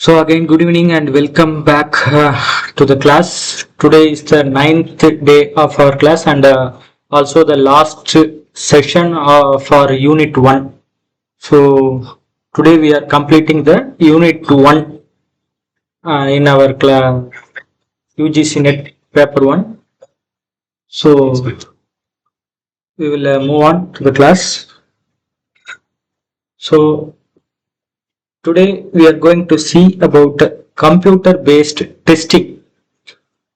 So again, good evening and welcome back to the class. Today is the 9th day of our class and also the last session for Unit 1. So today we are completing the Unit 1 in our class UGC-NET Paper 1. So we will move on to the class. So today we are going to see about computer-based testing.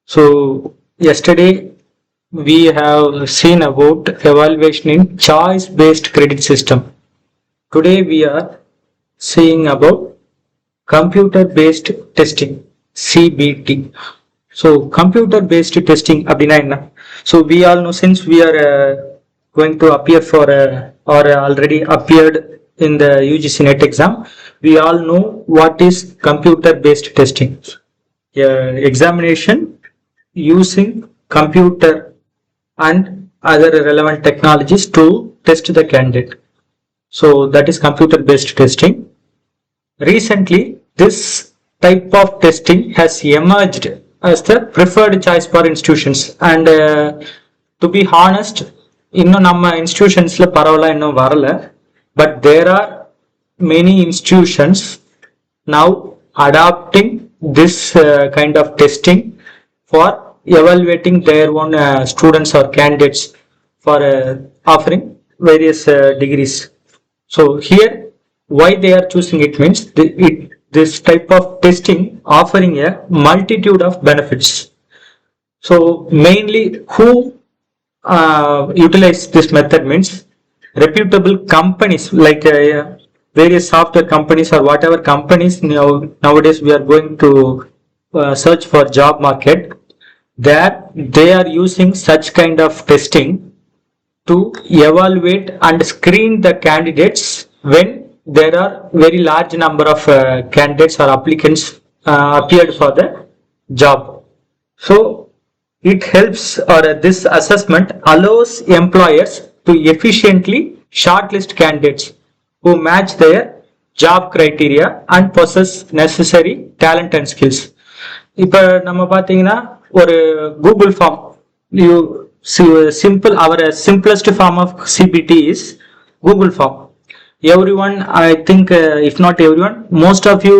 So yesterday we have seen about evaluation in choice-based credit system. Today we are seeing about computer-based testing, CBT. So computer-based testing அப்படினா என்ன? So we all know, since we are going to appear for or already appeared in the UGC-NET exam, we all know what is computer-based testing. Examination using computer and other relevant technologies to test the candidate. So that is computer-based testing. Recently, this type of testing has emerged as the preferred choice for institutions. And to be honest, இன்னும் நம்ம institutionsல பரவலா இன்னும் வரல. But there are many institutions now adopting this kind of testing for evaluating their own students or candidates for offering various degrees. So here, why they are choosing it means this type of testing offering a multitude of benefits. So mainly who utilize this method means reputable companies like various software companies or whatever companies nowadays we are going to search for job market, that they are using such kind of testing to evaluate and screen the candidates when there are very large number of candidates or applicants appeared for the job. So it helps, or this assessment allows employers to efficiently shortlist candidates who match their job criteria and possess necessary talent and skills. இப்போ நம்ம பார்த்தீங்கன்னா ஒரு Google form, our simplest form of CBT is Google form. Everyone, I think, if not everyone, most of you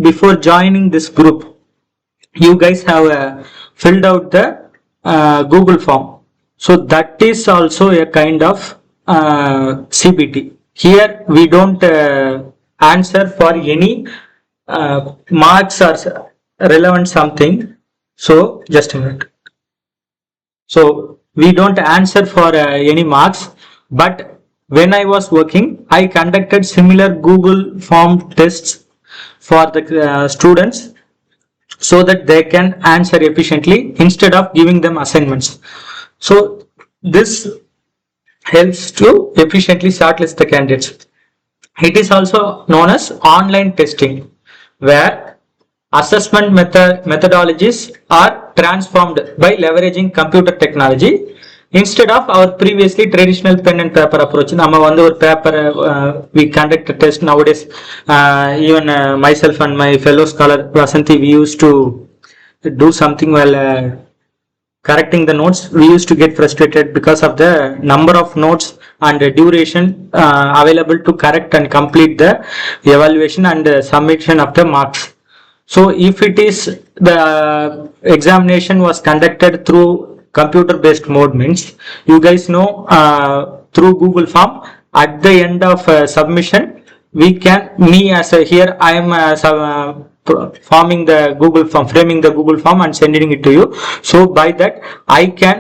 before joining this group, you guys have filled out the Google form. So that is also a kind of CBT. Here we don't answer for any marks or relevant something. So just a minute. So we don't answer for any marks, but when I was working, I conducted similar Google form tests for the students so that they can answer efficiently instead of giving them assignments. So this helps to efficiently shortlist the candidates. It is also known as online testing, where assessment methodologies are transformed by leveraging computer technology instead of our previously traditional pen and paper approach. நம்ம வந்து ஒரு paper we conduct a test nowadays. Even myself and my fellow scholar Vasanthi, we used to do something while correcting the notes. We used to get frustrated because of the number of notes and the duration available to correct and complete the evaluation and submission of the marks. So if it is the examination was conducted through computer based mode means, you guys know, through Google form, at the end of submission, we can, here I am forming the Google form, framing the Google form and sending it to you. So by that I can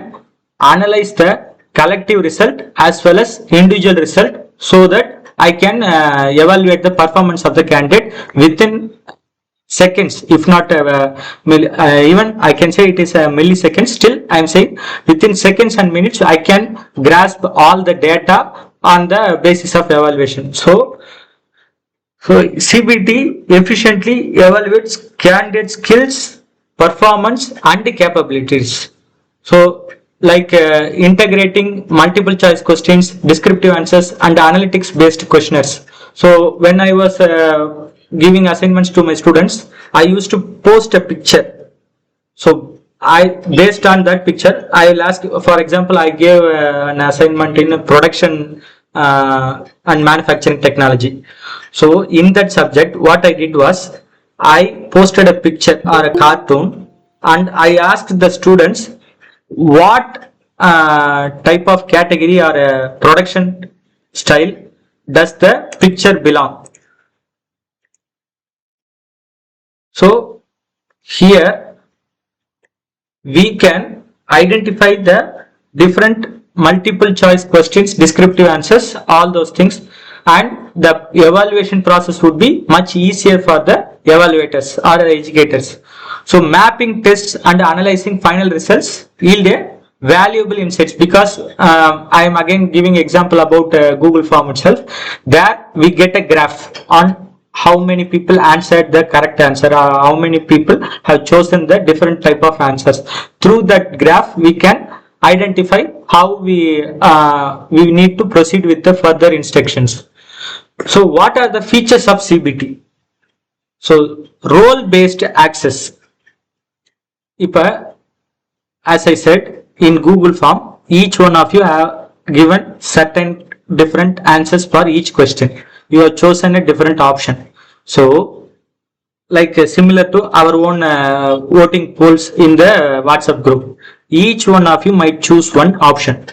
analyze the collective result as well as individual result, so that I can evaluate the performance of the candidate within seconds, if not even I can say it is a millisecond. Still I am saying within seconds and minutes I can grasp all the data on the basis of evaluation. So CBT efficiently evaluates candidate skills, performance and capabilities. So like integrating multiple choice questions, descriptive answers and analytics based questionnaires. So when I was giving assignments to my students, I used to post a picture. So based on that picture, I will ask, for example, I gave an assignment in production and manufacturing technology. So in that subject, what I did was, I posted a picture or a cartoon, and I asked the students what type of category or production style does the picture belong. So here we can identify the different multiple choice questions, descriptive answers, all those things, and the evaluation process would be much easier for the evaluators or educators. So mapping tests and analyzing final results yield a valuable insights, because I am again giving example about Google form itself. There we get a graph on how many people answered the correct answer, or how many people have chosen the different type of answers. Through that graph we can identify how we need to proceed with the further instructions. So what are the features of CBT? So role based access. As I said, in Google form, each one of you have given certain different answers for each question. You have chosen a different option. So like similar to our own voting polls in the WhatsApp group, each one of you might choose one option.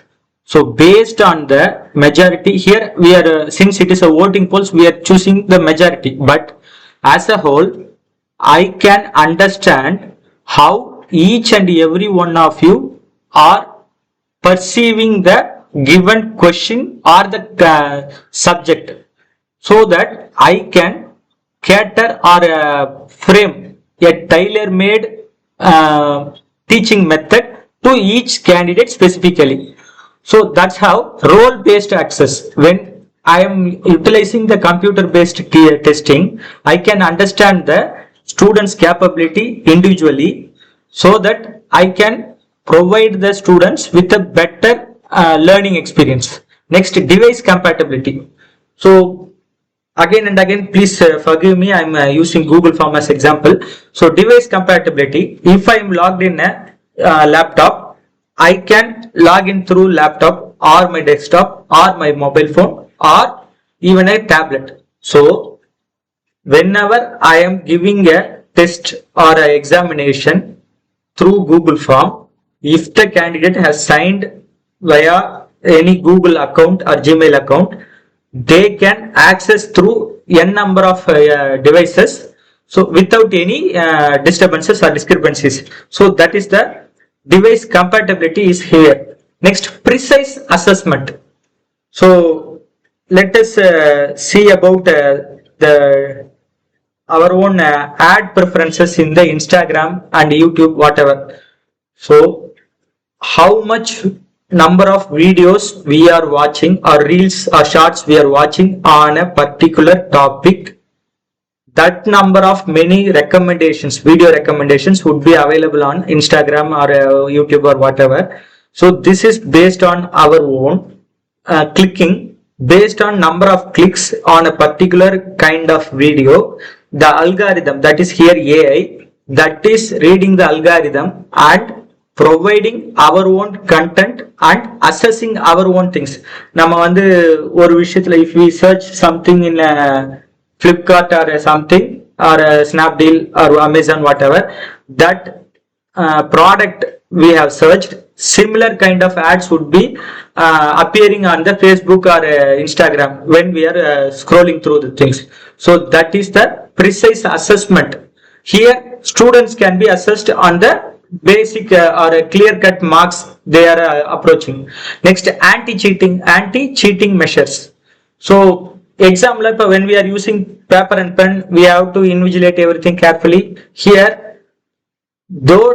So based on the majority, here we are since it is a voting polls, we are choosing the majority, but as a whole I can understand how each and every one of you are perceiving the given question or the subject, so that I can cater or frame a tailor-made teaching method to each candidate specifically. So that's how role-based access. When I am utilizing the computer-based testing, I can understand the student's capability individually, so that I can provide the students with a better learning experience. Next, device compatibility. So again and again, please forgive me, I am using Google form as example. So device compatibility, if I am logged in a laptop, I can log in through laptop or my desktop or my mobile phone or even a tablet. So whenever I am giving a test or an examination through Google form, if the candidate has signed via any Google account or Gmail account, they can access through n number of devices, so without any disturbances or discrepancies. So that is the device compatibility is here. Next, precise assessment. So let us see about our own ad preferences in the Instagram and YouTube, whatever. So how much number of videos we are watching, or reels or shorts we are watching on a particular topic, that number of many recommendations, video recommendations would be available on Instagram or YouTube or whatever. So this is based on our own clicking, based on number of clicks on a particular kind of video. The algorithm, that is here AI, that is reading the algorithm and providing our own content and assessing our own things. நம்ம வந்து ஒரு விஷயத்துல if we search something in Flipkart or something or Snapdeal or Amazon, whatever, that product we have searched, similar kind of ads would be appearing on the Facebook or Instagram when we are scrolling through the things. So that is the precise assessment. Here students can be assessed on the basic or clear-cut marks they are approaching. Next, anti-cheating measures. So example, when we are using paper and pen, we have to invigilate everything carefully. Here, though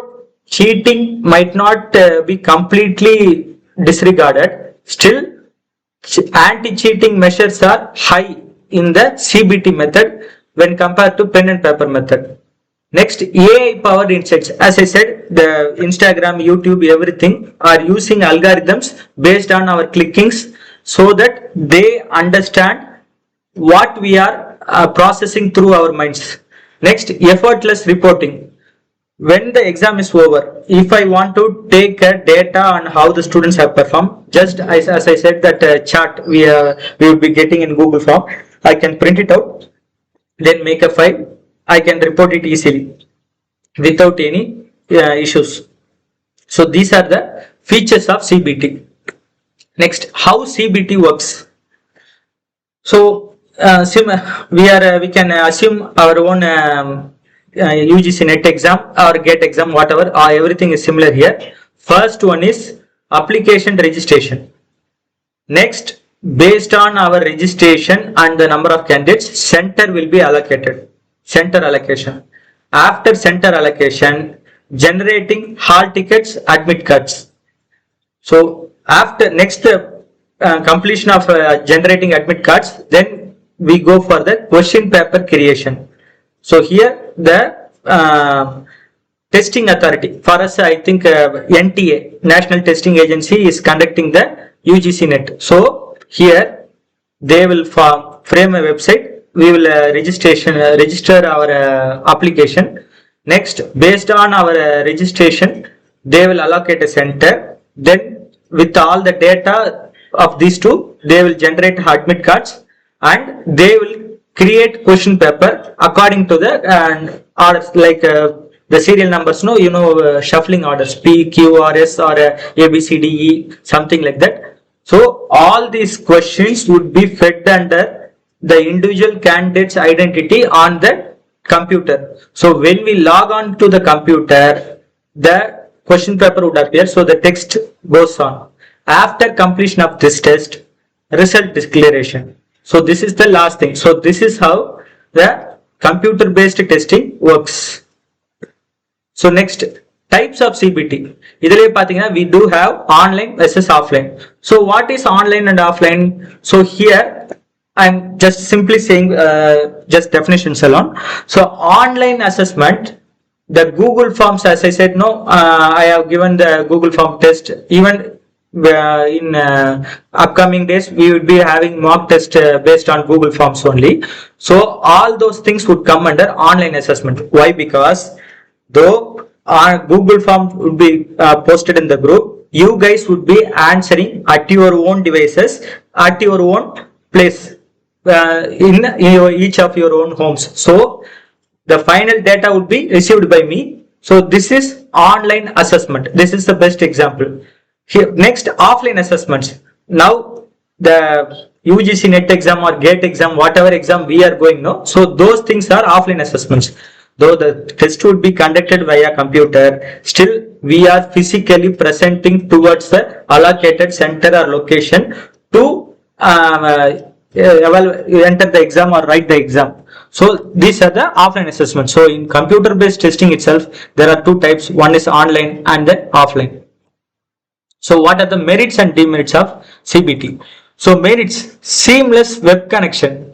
cheating might not be completely disregarded, still anti-cheating measures are high in the CBT method when compared to pen and paper method. Next, AI powered insights. As I said, the Instagram, YouTube, everything are using algorithms based on our clickings, so that they understand what we are processing through our minds. Next, effortless reporting. When the exam is over, if I want to take data on how the students have performed, just as I said that chart we will be getting in Google Form, I can print it out, then make a file. I can report it easily without any issues. So these are the features of CBT. Next, how CBT works. So we can assume our own UGC-NET exam or GATE exam, whatever, everything is similar here. First one is application registration. Next, based on our registration and the number of candidates, center will be allocated. Center allocation. After center allocation, generating hall tickets, admit cards. So after next completion of generating admit cards, then we go for the question paper creation. So here the testing authority, for us I think NTA, National Testing Agency, is conducting the UGC-NET. So here they will frame a website, we will register our application. Next, based on our registration, they will allocate a center. Then with all the data of these two, they will generate admit cards and they will create question paper according to the orders, like the serial numbers, shuffling orders, P, Q, R, S, or A, B, C, D, E, something like that. So all these questions would be fed under the individual candidate's identity on the computer. So when we log on to the computer, the question paper would appear, so the text goes on. After completion of this test, result declaration. So this is the last thing. So this is how the computer based testing works. So next, types of CBT. We do have online versus offline. So what is online and offline? So here I'm just simply saying just definitions alone. So online assessment, the Google Forms, as I said, I have given the Google Form test. Even in upcoming days, we would be having mock test based on Google Forms only. So all those things would come under online assessment. Why? Because though our Google Form would be posted in the group, you guys would be answering at your own devices, at your own place, in each of your own homes. So the final data would be received by me. So this is online assessment. This is the best example. Here, next, offline assessments. Now the UGC-NET exam or GATE exam, whatever exam we are going now, so those things are offline assessments. Though the test would be conducted via computer, still we are physically presenting towards the allocated center or location to enter the exam or write the exam. So these are the offline assessments. So in computer based testing itself, there are two types. One is online and then offline. So what are the merits and demerits of CBT? So merits, seamless web connection.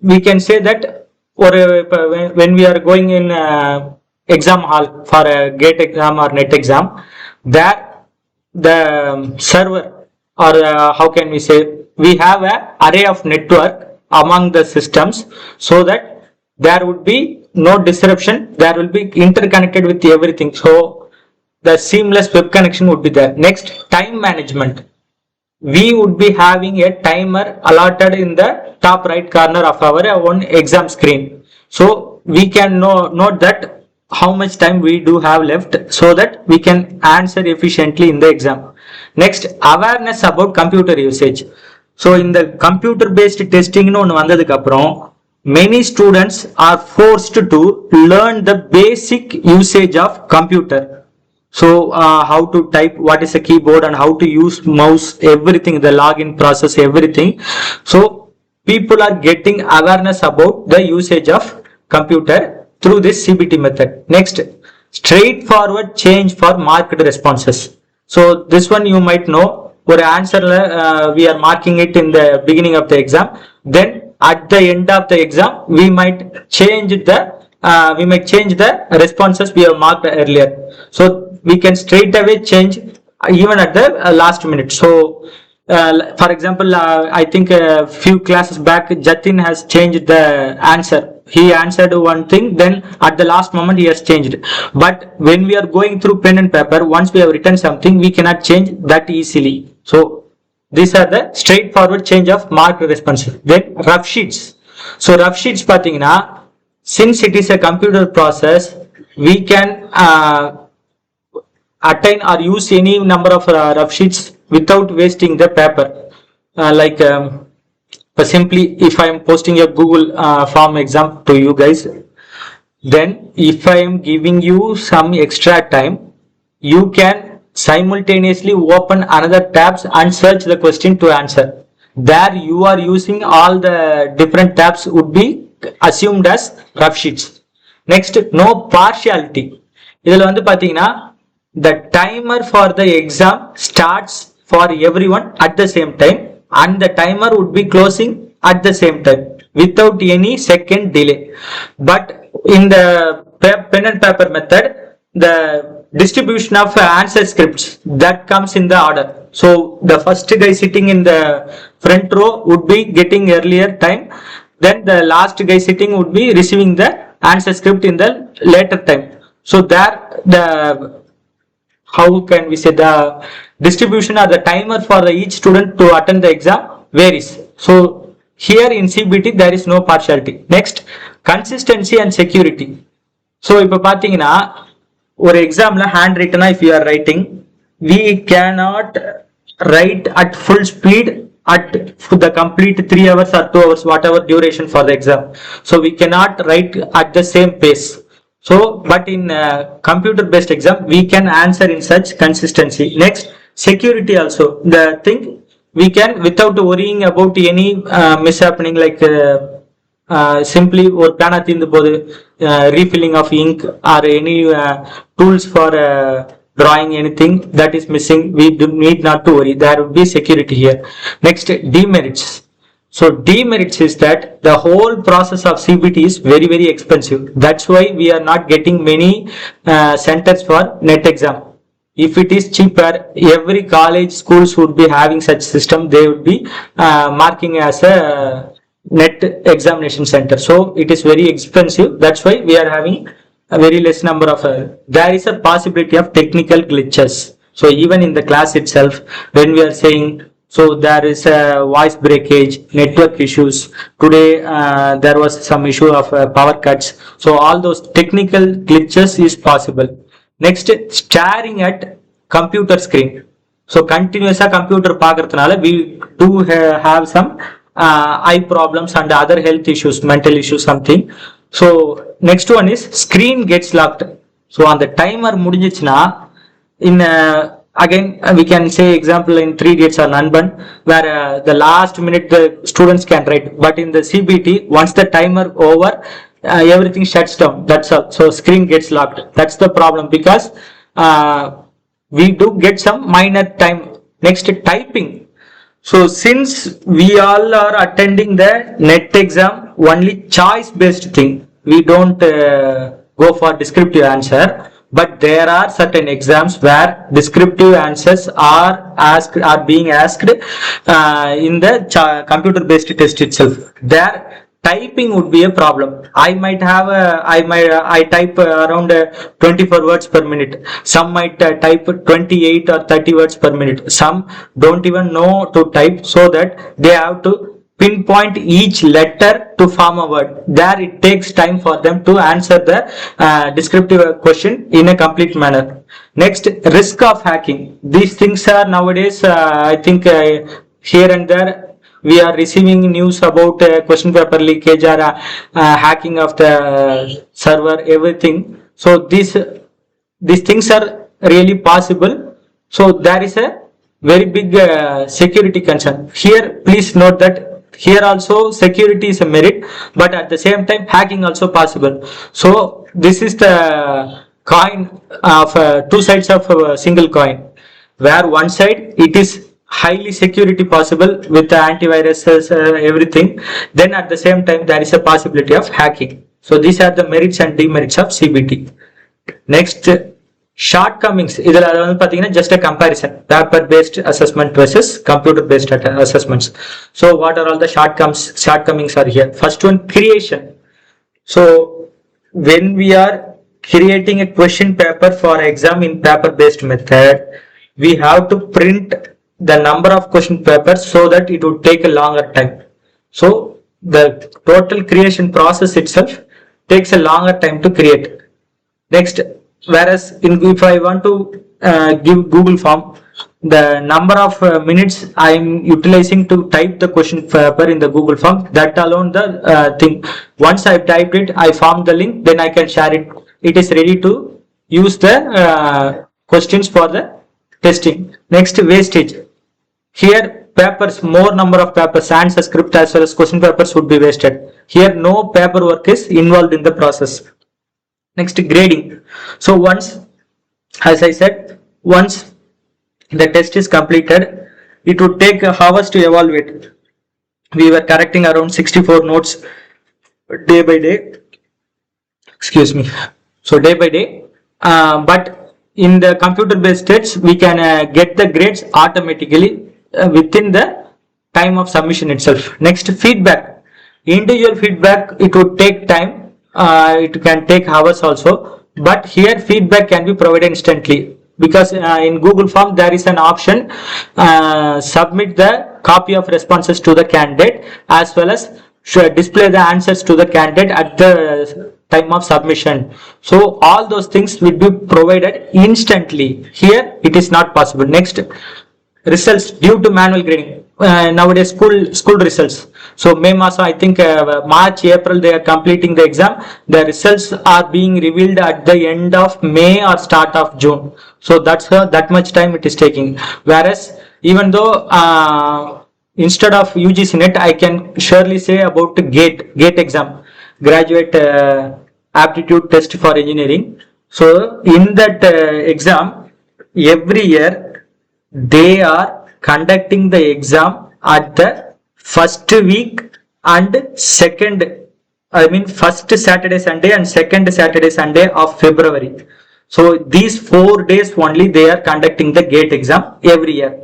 We can say that when we are going in exam hall for a GATE exam or NET exam, that the server, or how can we say, we have an array of network among the systems, so that there would be no disruption, there will be interconnected with everything. So the seamless web connection would be there. Next, time management. We would be having a timer allotted in the top right corner of our own exam screen. So we can note that how much time we do have left, so that we can answer efficiently in the exam. Next, awareness about computer usage. So in the computer based testing, many students are forced to learn the basic usage of computer. So how to type, what is a keyboard, and how to use mouse, everything, the login process, everything. So people are getting awareness about the usage of computer through this CBT method. Next, straightforward change for marked responses. So this one you might know. For answer, we are marking it in the beginning of the exam. Then at the end of the exam, we might change the responses we have marked earlier. So we can straight away change even at the last minute. So For example, I think a few classes back, Jatin has changed the answer. He answered one thing, then at the last moment he has changed. But when we are going through pen and paper, once we have written something, we cannot change that easily. So these are the straightforward change of marked responses. Then rough sheets. So rough sheets, pathina, since it is a computer process, we can attain or use any number of rough sheets without wasting the paper. Simply, if I am posting a Google form exam to you guys, then if I am giving you some extra time, you can simultaneously open another tabs and search the question to answer. There you are using all the different tabs would be assumed as rough sheets. Next, no partiality. இதில் வந்து பாத்தீங்கன்னா the timer for the exam starts for everyone at the same time and the timer would be closing at the same time without any second delay. But in the pen and paper method, the distribution of answer scripts that comes in the order. So the first guy sitting in the front row would be getting earlier time, then the last guy sitting would be receiving the answer script in the later time. So there the, how can we say, the distribution or the timer for each student to attend the exam varies. So here in CBT there is no partiality. Next, consistency and security. So இப்போ பாத்தீங்கன்னா ஒரு எக்ஸாம்ல hand ரிட்டனா if you are writing, we cannot write at full speed at the complete 3 hours or 2 hours, whatever duration for the exam. So we cannot write at the same pace. So but in computer based exam we can answer in such consistency. Next, security also, the thing we can without worrying about any mishappening, like simply or பேனா தீர்ந்து போது, refilling of ink or any tools for drawing anything that is missing, we do need not to worry, there would be security here. Next, demerits. So demerits is that the whole process of CBT is very very expensive. That's why we are not getting many centers for net exam. If it is cheaper, every college schools would be having such system, they would be marking as a net examination center. So it is very expensive, that's why we are having a very less number of there is a possibility of technical glitches. So even in the class itself, when we are saying, so there is a voice breakage, network issues. Today there was some issue of power cuts. So all those technical glitches is possible. Next, staring at computer screen. So continuous computer paakradhanaala we do have some eye problems and other health issues, mental issues, something. So next one is screen gets locked. So on the timer mudinjichna, in again we can say example in 3 Idiots or Nanban, where the last minute the students can write, but in the CBT once the timer over, everything shuts down, that's all. So screen gets locked. That's the problem, because we do get some minor time. Next, typing. So since we all are attending the net exam only choice based thing, we don't go for descriptive answer, but there are certain exams where descriptive answers are being asked in the computer based test itself. There typing would be a problem. I might have I type around 24 words per minute. Some might type 28 or 30 words per minute. Some don't even know to type, so that they have to pinpoint each letter to form a word. There it takes time for them to answer the descriptive question in a complete manner. Next, risk of hacking. These things are nowadays I think here and there we are receiving news about question paper leakage or hacking of the server, everything. So these things are really possible. So there is a very big security concern here. Please note that here also security is a merit, but at the same time hacking also possible. So this is the coin of two sides of a single coin, where one side it is highly security possible with the antiviruses, everything. Then at the same time there is a possibility of hacking. So these are the merits and demerits of CBT. Next, shortcomings இதுல வந்து பாத்தீங்கன்னா just a comparison paper based assessment versus computer based assessments. So what are all the shortcomings are here. First one, creation. So when we are creating a question paper for exam in paper based method, we have to print the number of question papers so that it would take a longer time. So the total creation process itself takes a longer time to create. Next, whereas if I want to give Google form, the number of minutes I am utilizing to type the question paper in the Google form, that alone the thing. Once I typed it, I found the link, then I can share it. It is ready to use the questions for the testing. Next, wastage. Here papers, more number of papers, answer script as well as question papers would be wasted. Here no paperwork is involved in the process. Next, grading. So once, as I said, once the test is completed, it would take hours to evaluate. We were correcting around 64 notes day by day. Excuse me. So day by day. But in the computer based tests, we can get the grades automatically within the time of submission itself. Next, feedback. Individual feedback, it would take time. It can take hours also, but here feedback can be provided instantly, because in Google form there is an option, submit the copy of responses to the candidate as well as display the answers to the candidate at the time of submission. So all those things will be provided instantly. Here it is not possible. Next, results due to manual grading. Nowadays school results. So May Masa, I think March, April they are completing the exam. The results are being revealed at the end of May or start of June. So that's that much time it is taking. Whereas even though instead of UGC-NET, I can surely say about GATE exam, graduate aptitude test for engineering. So in that exam, every year they are conducting the exam at the first week and first Saturday Sunday and second Saturday Sunday of February. So these 4 days only they are conducting the GATE exam every year.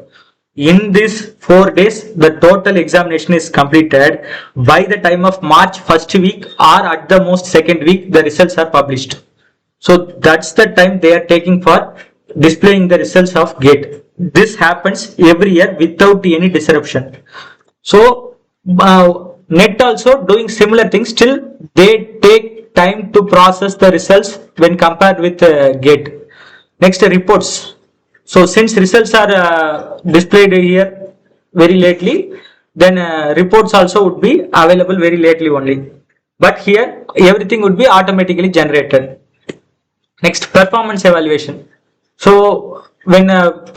In these 4 days, the total examination is completed. By the time of March first week or at the most second week, the results are published. So that's the time they are taking for displaying the results of GATE. This happens every year without any disruption. So NET also doing similar things. Still they take time to process the results when compared with GATE. Next, reports. So since results are displayed here very lately, then reports also would be available very lately only. But here everything would be automatically generated. Next, performance evaluation. So when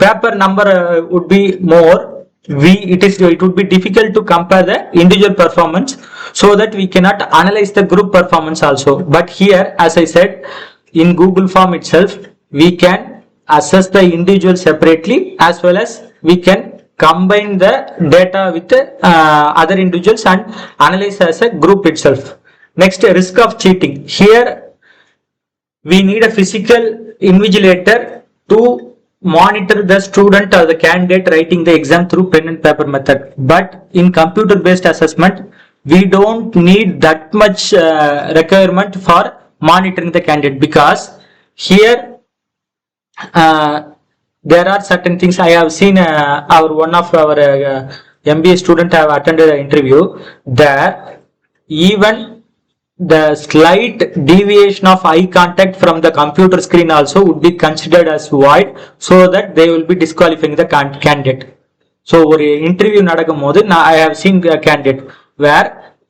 paper number would be more, it would be difficult to compare the individual performance, so that we cannot analyze the group performance also. But here, as I said, in Google form itself, we can assess the individual separately, as well as we can combine the data with other individuals and analyze as a group itself. Next, risk of cheating. Here we need a physical invigilator to monitor the student or the candidate writing the exam through pen and paper method. But in computer based assessment, we don't need that much requirement for monitoring the candidate, because here there are certain things. I have seen one of our MBA student have attended an interview there. Even the slight deviation of eye contact from the computer screen also would be considered as void, so that they will be disqualifying the candidate. So ஒரு interview நடக்கும் போது I have seen a candidate where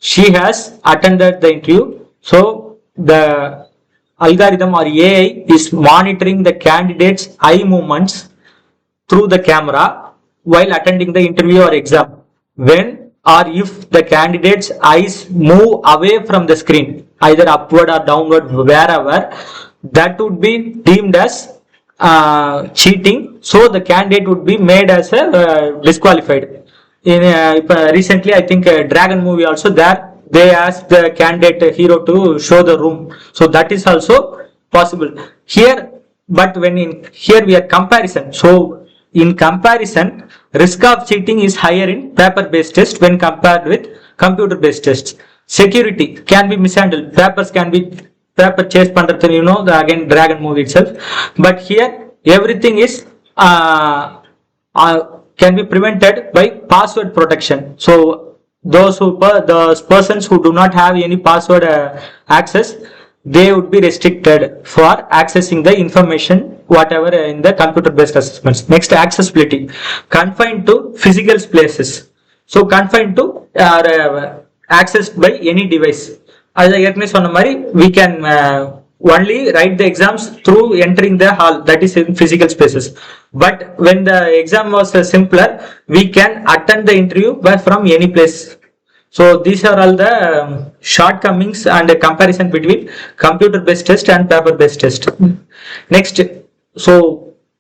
she has attended the interview. So the algorithm or AI is monitoring the candidate's eye movements through the camera while attending the interview or exam. When or if the candidate's eyes move away from the screen, either upward or downward, wherever, that would be deemed as cheating. So the candidate would be made as a disqualified. In recently, I think Dragon movie also, there they asked the candidate hero to show the room. So that is also possible. Here but when in here we are comparison, so in comparison, risk of cheating is higher in paper-based test when compared with computer-based tests. Security can be mishandled. Papers can be paper chase pandrathan, the again dragon movie itself. But here everything is can be prevented by password protection. So those who the persons who do not have any password access, they would be restricted for accessing the information whatever in the computer based assessments. Next, accessibility, confined to physical places, so confined to accessed by any device. As I ஏற்கனவே சொன்ன மாதிரி we can only write the exams through entering the hall, that is in physical spaces. But when the exam was simpler, we can attend the interview from any place. So these are all the shortcomings and the comparison between computer based test and paper based test. Next, so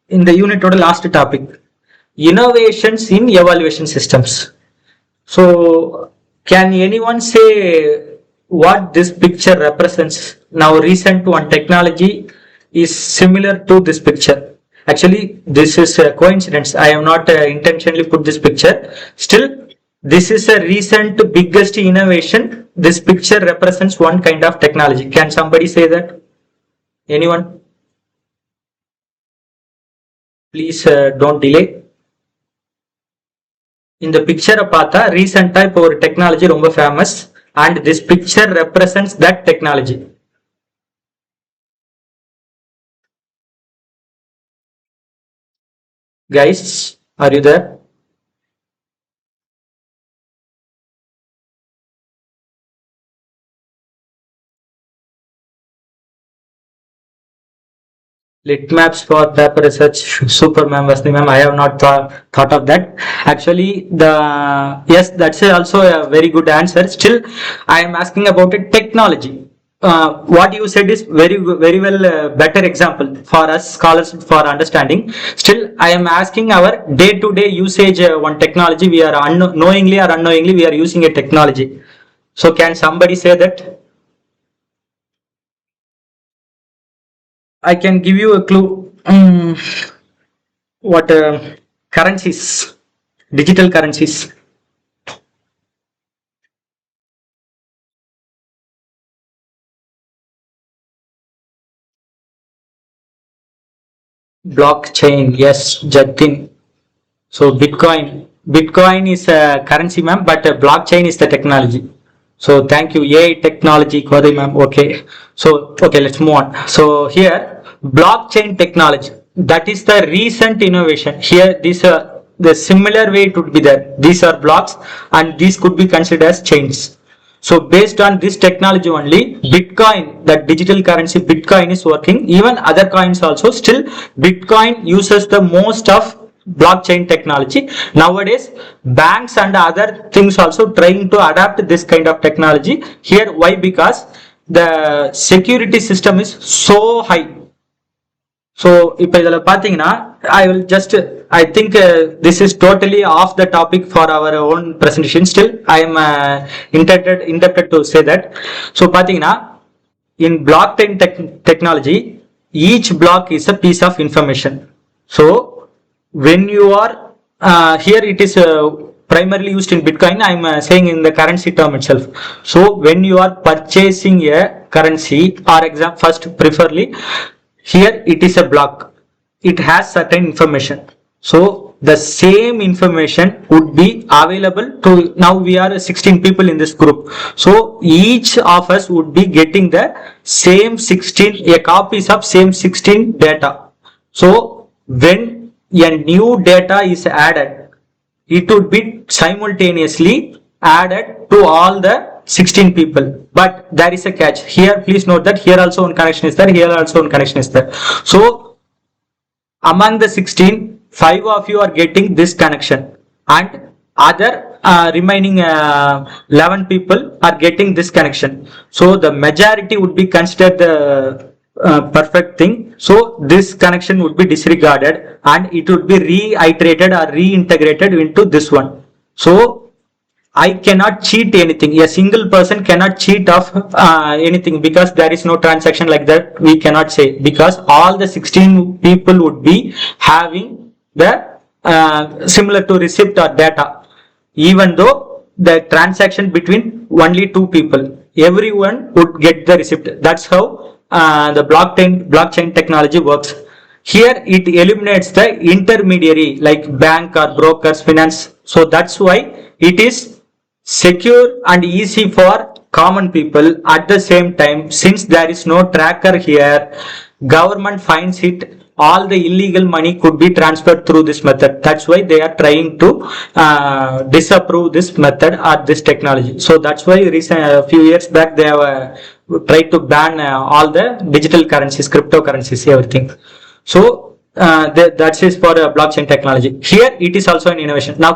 in the unit total last topic, innovations in evaluation systems. So can anyone say what this picture represents? Now recent one technology is similar to this picture. Actually this is a coincidence, I have not intentionally put this picture. Still, this is a recent biggest innovation. This picture represents one kind of technology. Can somebody say that? Anyone? Please don't delay. In the picture பார்த்தா recent type ஒரு technology ரொம்ப famous, and this picture represents that technology. Guys, are you there? Lit maps for paper research, super ma'am, Vasni ma'am, I have not thought of that. Actually, yes, that's also a very good answer. Still, I am asking about a technology. What you said is very well better example for us scholars for understanding. Still, I am asking our day-to-day usage one technology. We are knowingly or unknowingly we are using a technology. So can somebody say that? I can give you a clue. What currencies, digital currencies. Blockchain, yes, Jatin. So Bitcoin is a currency, ma'am, but blockchain is the technology. So thank you. AI technology, Kwadi ma'am. Okay. So okay, let's move on. So here, blockchain technology, that is the recent innovation. Here, this the similar way it would be there. These are blocks, and these could be considered as chains. So based on this technology only, Bitcoin, that digital currency Bitcoin is working. Even other coins also. Still, Bitcoin uses the most of blockchain technology. Nowadays, banks and other things also trying to adapt this kind of technology. Here, why? Because the security system is so high. So if I will just, I think this is totally off the topic for our own presentation. Still, I am indebted to say that. So in blockchain technology, each block is a piece of information. So when you are here, it is primarily used in Bitcoin. I am saying in the currency term itself. So when you are purchasing a currency, or example, first preferably, here it is a block. It has certain information. So the same information would be available to, now we are 16 people in this group. So each of us would be getting the same 16 copies of same 16 data. So when a new data is added, it would be simultaneously added to all the 16 people. But there is a catch. Here, please note that here also one connection is there, here also one connection is there. So among the 16, 5 of you are getting this connection, and other remaining 11 people are getting this connection. So the majority would be considered the perfect thing. So this connection would be disregarded, and it would be reiterated or reintegrated into this one. So I cannot cheat anything. A single person cannot cheat of anything, because there is no transaction like that. We cannot say, because all the 16 people would be having the similar to receipt or data, even though the transaction between only two people, everyone would get the receipt. That's how the blockchain technology works. Here it eliminates the intermediary like bank or brokers, finance. So that's why it is secure and easy for common people. At the same time, since there is no tracker here, government finds it, all the illegal money could be transferred through this method. That's why they are trying to disapprove this method or this technology. So that's why a few years back they have tried to ban all the digital currencies, cryptocurrencies, everything. So that is for blockchain technology. Here it is also an innovation. Now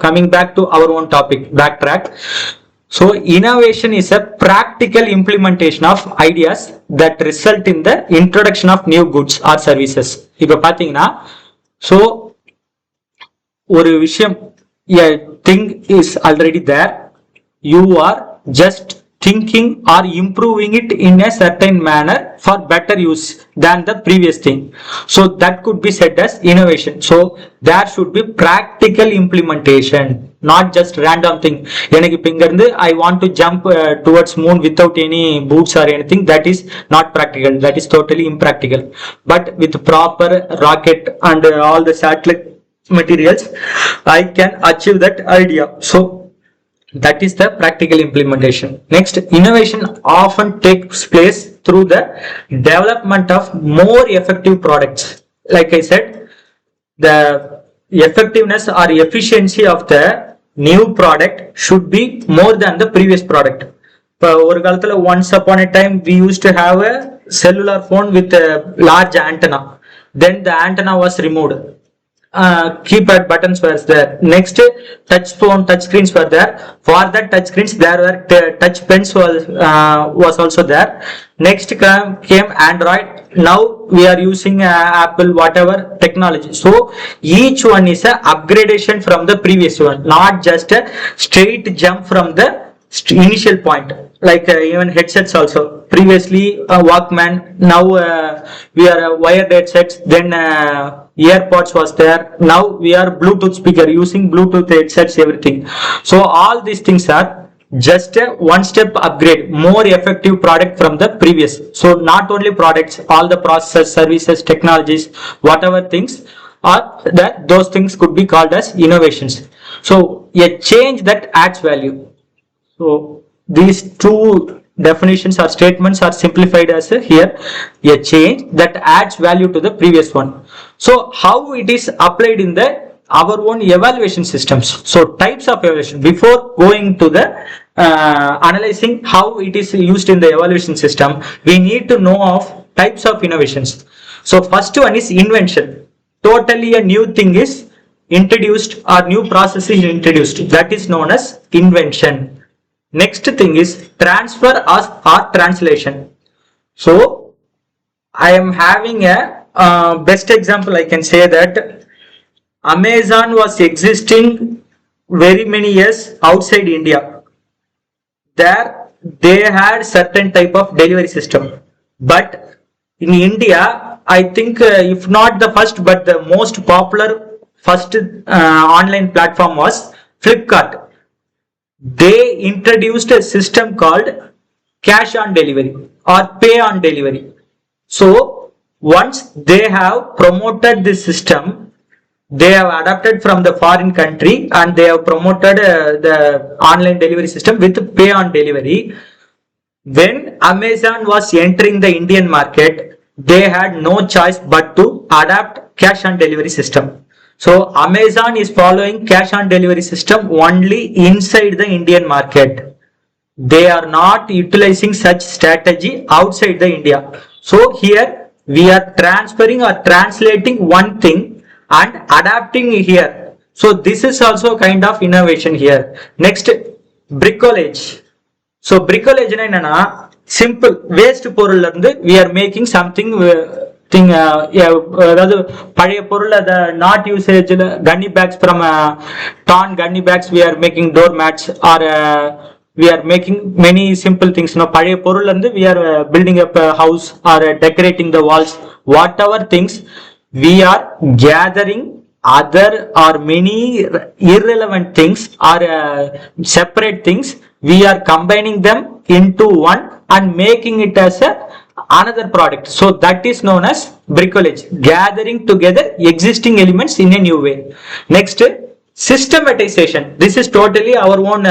coming back to our own topic, backtrack. So innovation is a practical implementation of ideas that result in the introduction of new goods or services. இப்போ பாத்தீங்கன்னா, so ஒரு விஷயம், a thing is already there, you are just thinking or improving it in a certain manner for better use than the previous thing. So that could be said as innovation. So there should be practical implementation, not just random thing. எனக்கு இப்ப இங்க இருந்து I want to jump towards moon without any boots or anything, that is not practical, that is totally impractical. But with proper rocket and all the satellite materials, I can achieve that idea. So that is the practical implementation. Next, innovation often takes place through the development of more effective products. Like I said, the effectiveness or efficiency of the new product should be more than the previous product. ஒரு காலத்துல once upon a time we used to have a cellular phone with a large antenna. Then the antenna was removed. Keypad buttons were there. Next, touch screens were there. For that touch screens there were touch pens was also there. Next came Android. Now we are using Apple whatever technology. So each one is a upgradation from the previous one, not just a straight jump from the initial point. Like even headsets also, previously Walkman, now we are wired headsets, then AirPods was there, now we are Bluetooth speaker, using Bluetooth headsets, everything. So all these things are just a one step upgrade, more effective product from the previous. So not only products, all the processes, services, technologies, whatever things are that, those things could be called as innovations. So a change that adds value. So these two definitions or statements are simplified as here, a change that adds value to the previous one. So how it is applied in the our own evaluation systems. So types of evaluation, before going to the analyzing how it is used in the evaluation system, we need to know of types of innovations. So first one is invention. Totally a new thing is introduced or new process is introduced, that is known as invention. Next thing is transfer or translation. So I am having a best example. I can say that Amazon was existing very many years outside India. There they had certain type of delivery system, but in India I think if not the first but the most popular first online platform was Flipkart. They introduced a system called cash on delivery or pay on delivery. So once they have promoted this system, they have adapted from the foreign country and they have promoted the online delivery system with pay on delivery. When Amazon was entering the Indian market, they had no choice but to adapt cash on delivery system. So Amazon is following cash on delivery system only inside the Indian market. They are not utilizing such strategy outside the India. So here we are transferring or translating one thing and adapting here. So this is also kind of innovation here. Next, bricolage. So bricolage na simple waste பொருள்ல இருந்து we are making something thing, அதாவது பழைய பொருள் the not usage gunny bags from torn gunny bags we are making door mats or we are making many simple things. பழைய பொருள் இருந்து we are building up a house or decorating the walls, whatever things we are gathering other or many irrelevant things or separate things, we are combining them into one and making it as another product. So that is known as bricolage, gathering together existing elements in a new way. Next, systematization. This is totally our own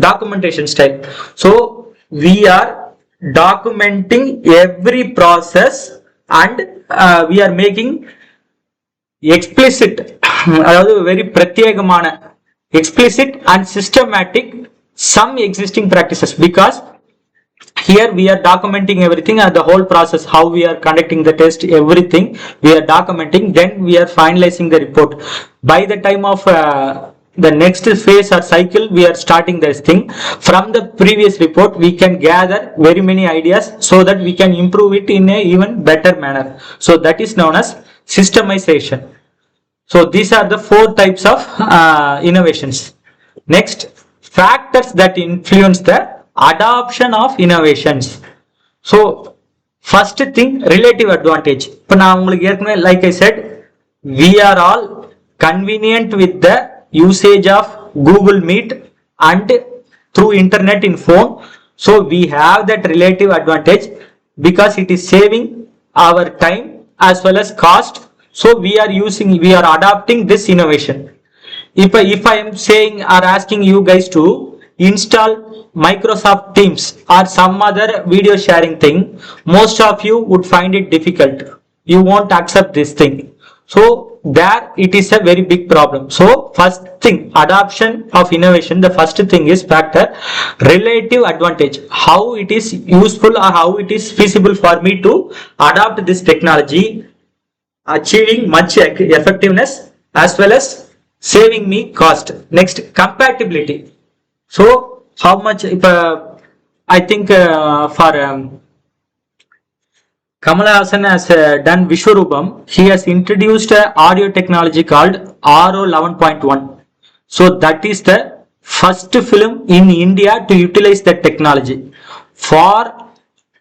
documentation style. So we are documenting every process and we are making explicit, அதாவது very பிரத்யேகமான explicit and systematic some existing practices, because here we are documenting everything and the whole process, how we are conducting the test, everything we are documenting, then we are finalizing the report. By the time of the next phase or cycle, we are starting this thing. From the previous report, we can gather very many ideas so that we can improve it in a even better manner. So that is known as systemization. So these are the 4 types of innovations. Next, factors that influence the adoption of innovations. So first thing, relative advantage. இப்போ நான் உங்களுக்கு ஏற்கனவே like I said, we are all convenient with the usage of Google Meet and through internet in phone. So we have that relative advantage because it is saving our time as well as cost. So we are adopting this innovation. If I am saying or asking you guys to install Microsoft Teams or some other video sharing thing, most of you would find it difficult. You won't accept this thing. So there it is a very big problem. So first thing, adoption of innovation, the first thing is factor relative advantage. How it is useful or how it is feasible for me to adopt this technology, achieving much effectiveness as well as saving me cost. Next, compatibility. So how much, I think for Kamala Hassan has done Vishwarupam, he has introduced an audio technology called RO 11.1. So that is the first film in India to utilize that technology. For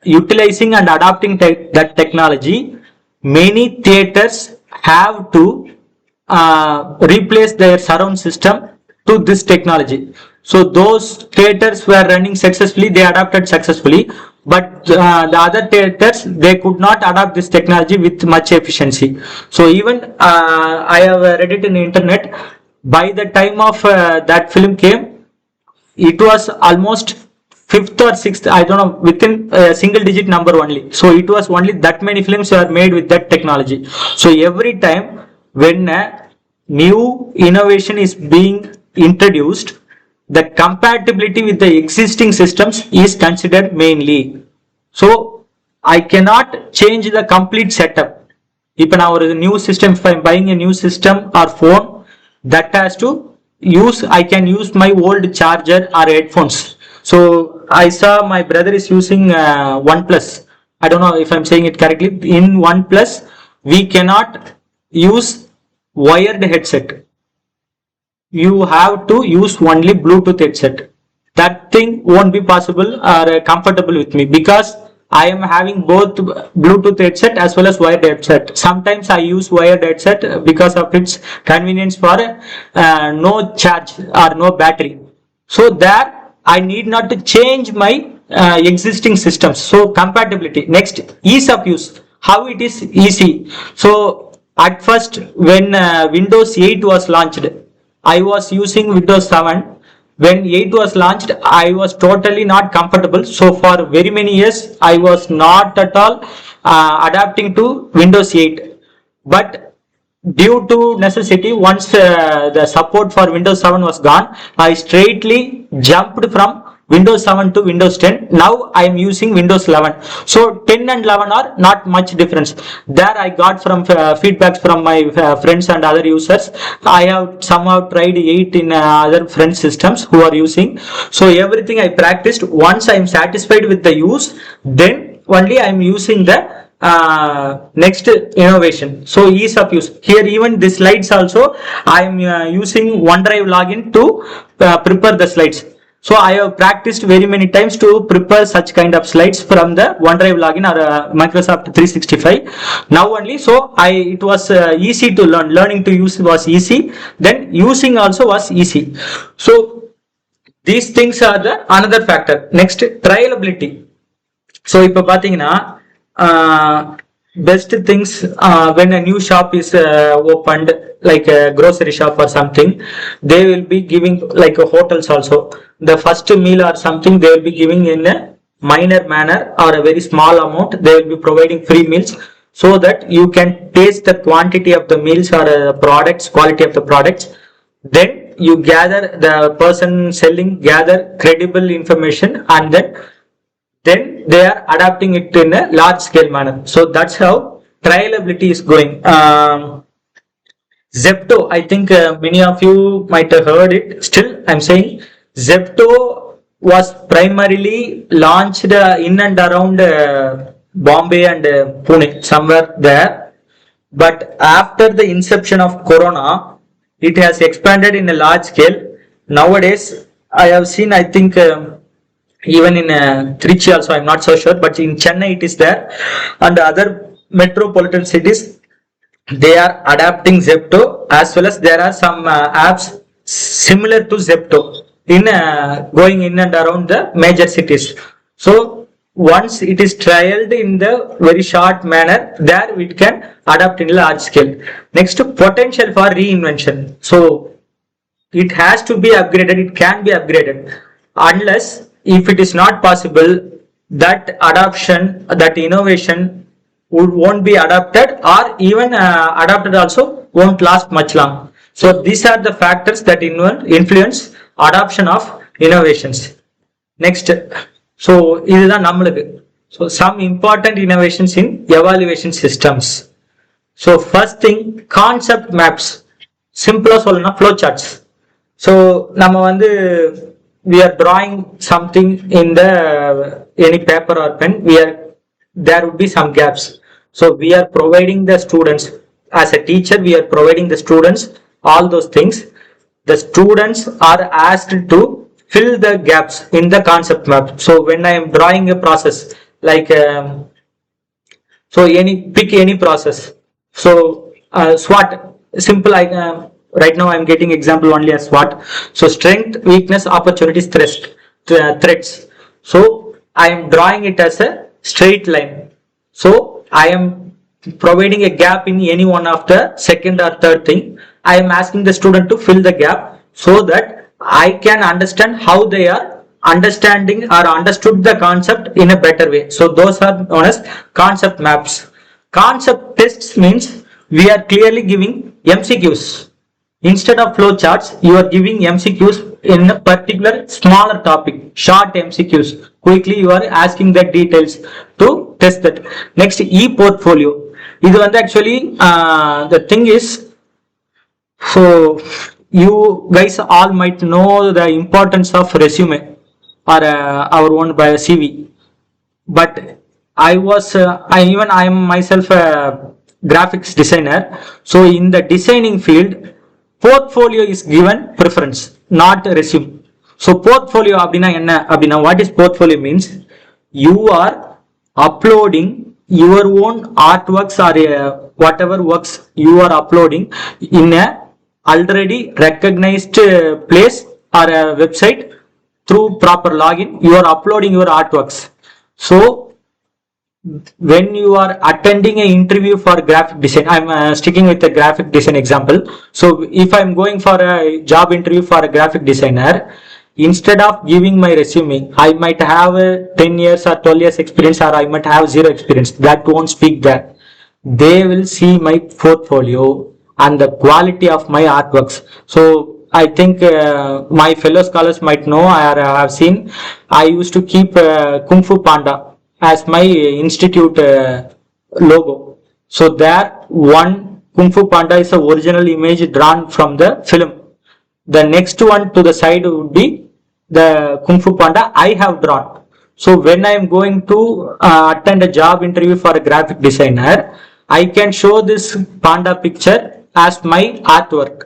utilizing and adopting that technology, many theaters have to replace their surround system to this technology. So those theaters were running successfully, they adopted successfully, but the other theaters, they could not adopt this technology with much efficiency. So even I have read it in the internet, by the time of that film came, it was almost 5th or 6th, I don't know, within a single digit number only. So it was only that many films were made with that technology. So every time when a new innovation is being introduced, the compatibility with the existing systems is considered mainly. So I cannot change the complete setup. If now a new system, if I am buying a new system or phone, that has to use, I can use my old charger or headphones. So I saw my brother is using OnePlus. I don't know if I'm saying it correctly. In OnePlus, we cannot use wired headset. You have to use only Bluetooth headset. That thing won't be possible or comfortable with me because I am having both Bluetooth headset as well as wired headset. Sometimes I use wired headset because of its convenience for no charge or no battery. So there I need not to change my existing systems. So compatibility. Next, ease of use. How it is easy. So at first when Windows 8 was launched, I was using Windows 7. When 8 was launched, I was totally not comfortable. So for very many years, I was not at all adapting to Windows 8. But due to necessity, once the support for Windows 7 was gone, I straightly jumped from Windows 7 to Windows 10. Now I am using Windows 11. So 10 and 11 are not much difference. There I got from feedbacks from my friends and other users. I have somehow tried 8 in other friend systems who are using. So everything I practiced. Once I am satisfied with the use, then only I am using the Next, innovation. So ease of use. Here even the slides also I am using OneDrive login to prepare the slides. So I have practiced very many times to prepare such kind of slides from the OneDrive login or Microsoft 365. Now only, so it was easy to learn. Learning to use was easy. Then using also was easy. So these things are the another factor. Next, trialability. So இப்போ பாத்தீங்கன்னா best things when a new shop is opened, like a grocery shop or something, they will be giving, like hotels also, the first meal or something they will be giving in a minor manner or a very small amount. They will be providing free meals so that you can taste the quantity of the meals or products, quality of the products. Then you gather, the person selling gather credible information, and then they are adapting it in a large scale manner. So that's how trialability is going. Zepto, I think many of you might have heard it. Still I'm saying Zepto was primarily launched in and around Bombay and Pune, somewhere there. But after the inception of Corona, it has expanded in a large scale. Nowadays I have seen, I think even in Trichy also, I'm not so sure, but in Chennai it is there, and other metropolitan cities they are adapting Zepto, as well as there are some apps similar to Zepto in going in and around the major cities. So once it is trialed in the very short manner, there it can adapt in large scale. Next, potential for reinvention. So it has to be upgraded, it can be upgraded, unless if it is not possible, that adoption, that innovation won't be adapted, or even adapted also won't last much long. So these are the factors that influence adoption of innovations. Next, so இதுதான் நம்மளுக்கு. So some important innovations in evaluation systems. So first thing, concept maps. Simple சொல்லணும்னா flow charts. So நம்ம வந்து we are drawing something in the any paper or pen, there would be some gaps. So we are providing the students, as a teacher we are providing the students all those things. The students are asked to fill the gaps in the concept map. So when I am drawing a process, like so pick any process. So SWOT, simple, right now I'm getting example only as SWOT. So strength, weakness, opportunities, threats. So I am drawing it as a straight line. So I am providing a gap in any one of the second or third thing. I am asking the student to fill the gap so that I can understand how they are understanding or understood the concept in a better way. So those are known as concept maps. Concept tests means we are clearly giving MCQs. Instead of flow charts, you are giving MCQs in a particular smaller topic, short MCQs. Quickly you are asking the details to test that. Next, e-portfolio. This one actually the thing is, so you guys all might know the importance of resume or our own by CV. But I am myself a graphics designer. So in the designing field, portfolio is given preference, not resume. So portfolio abdina enna abdina, what is portfolio means? You are uploading your own artworks or whatever works you are uploading in a already recognized place or a website through proper login. You are uploading your artworks. So when you are attending an interview for graphic design, I'm sticking with the graphic design example. So if I'm going for a job interview for a graphic designer, instead of giving my resume, I might have 10 years or 12 years experience, or I might have zero experience. That won't speak there. They will see my portfolio and the quality of my artworks. So I think my fellow scholars might know, or have seen, I used to keep Kung Fu Panda as my institute logo. So there one Kung Fu Panda is the original image drawn from the film. The next one to the side would be the Kung Fu Panda I have drawn. So when I am going to attend a job interview for a graphic designer, I can show this panda picture as my artwork.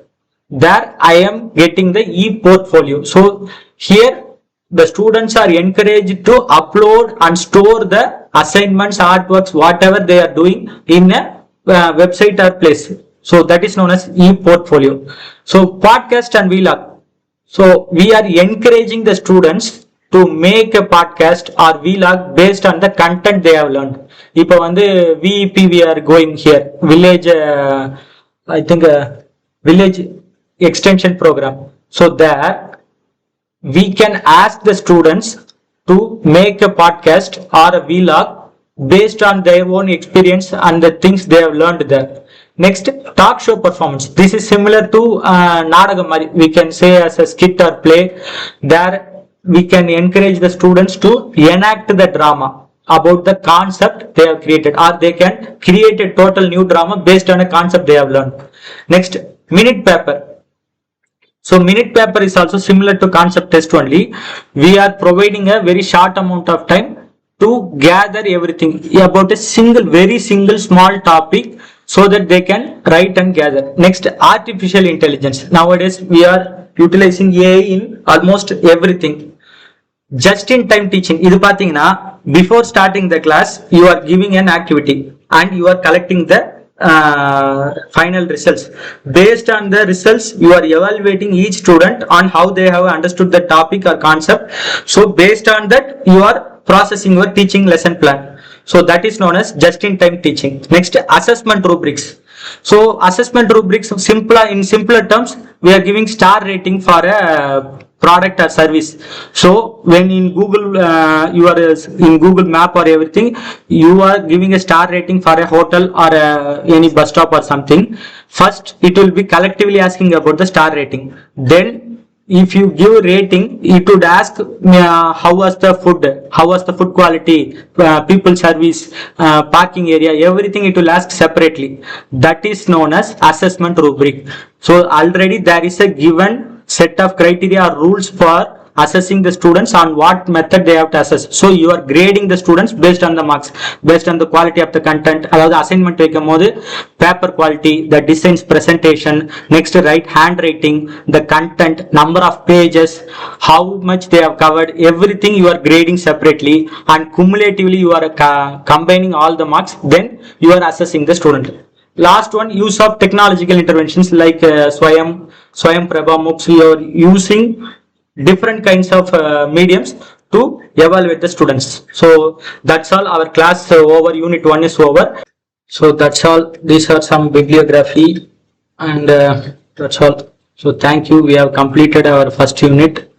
There I am getting the e-portfolio. So here the students are encouraged to upload and store the assignments, artworks, whatever they are doing in a website or place. So that is known as e-portfolio. So podcast and vlog. So we are encouraging the students to make a podcast or vlog based on the content they have learned. இப்போ வந்து VEP we are going here, village I think village extension program. So there we can ask the students to make a podcast or a vlog based on their own experience and the things they have learned there. Next, talk show performance. This is similar to Nadagamari. We can say as a skit or play. There we can encourage the students to enact the drama about the concept they have created, or they can create a total new drama based on a concept they have learned. Next, minute paper. So minute paper is also similar to concept test only. We are providing a very short amount of time to gather everything about a very single small topic so that they can write and gather. Next, artificial intelligence. Nowadays we are utilizing AI in almost everything. Just in time teaching. Idu pathina, before starting the class you are giving an activity and you are collecting the final results. Based on the results you are evaluating each student on how they have understood the topic or concept. So based on that you are processing your teaching lesson plan. So that is known as just in time teaching. Next, assessment rubrics. So assessment rubrics, in simpler terms, we are giving star rating for a product or service. So when in Google you are in Google map or everything, you are giving a star rating for a hotel or any bus stop or something. First it will be collectively asking about the star rating. Then if you give rating, it would ask how was the food quality, people service, parking area, everything it will ask separately. That is known as assessment rubric. So already there is a given set of criteria or rules for assessing the students on what method they have to assess. So you are grading the students based on the marks, based on the quality of the content. Aதாவது assignment வைக்கும் போது paper quality, the designs presentation, next write handwriting, the content, number of pages, how much they have covered, everything you are grading separately, and cumulatively you are combining all the marks, then you are assessing the student. Last one, use of technological interventions like Swayam Prabha, MOOCs. We are using different kinds of mediums to evaluate the students. So that's all. Our class over. Unit 1 is over. So that's all. These are some bibliography and that's all. So thank you. We have completed our first unit.